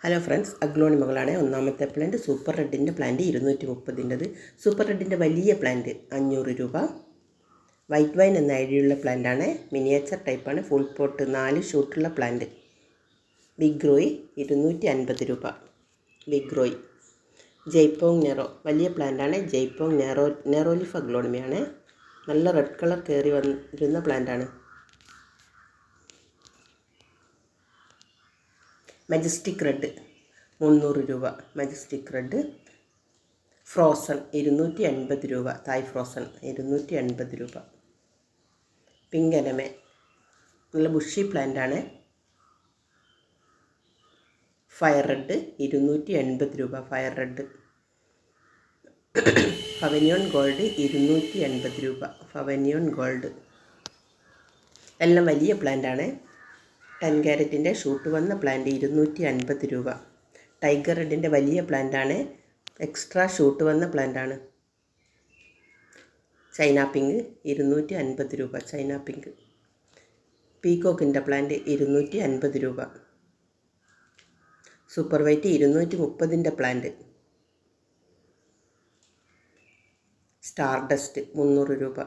Hello friends, അഗ്ലോണിമകളാണ്. ഒന്നാമത്തെ plant super റെഡിൻ്റെ പ്ലാന്റ് 230. സൂപ്പർ റെഡിൻ്റെ വലിയ പ്ലാന്റ് 500 രൂപ. വൈറ്റ് വൈൻ എന്ന ഐഡിയുള്ള പ്ലാന്റാണ്. മിനിയേച്ചർ ടൈപ്പാണ്. ഫുൾ പോട്ട് 4 ഷൂട്ടുള്ള പ്ലാന്റ്. ബിഗ് റോയ് 250 രൂപ. ബിഗ് റോയ്. ജയ്പോങ് നെറോ വലിയ പ്ലാന്റാണ്. ജയ്പോങ് നെറോലിഫ് അഗ്ലോണിമയാണ്. നല്ല റെഡ് കളർ കയറി വന്നിരുന്ന പ്ലാന്റാണ്. മജസ്റ്റിക് റെഡ് 300 രൂപ. Majestic red. ഫ്രോസൺ 250 രൂപ. തായ് ഫ്രോസൺ 250 രൂപ. പിങ്ക് എനമെ നല്ല ബുഷി പ്ലാന്റാണ്. ഫയർ റെഡ് 280 രൂപ. Fire red. ഫവനിയോൺ ഗോൾഡ് 280 രൂപ. ഫവനിയോൺ ഗോൾഡ്. എല്ലാം വലിയ പ്ലാന്റാണ്. 10 ക്യാരറ്റിൻ്റെ ഷൂട്ട് വന്ന പ്ലാന്റ് 250 രൂപ. ടൈഗർ റെഡിൻ്റെ വലിയ പ്ലാന്റാണ്. എക്സ്ട്രാ ഷൂട്ട് വന്ന പ്ലാന്റാണ്. ചൈന പിങ്ക് 250 രൂപ. China pink. പീകോക്കിൻ്റെ പ്ലാന്റ് 250 രൂപ. Super white 230 plant. Star dust 300 രൂപ.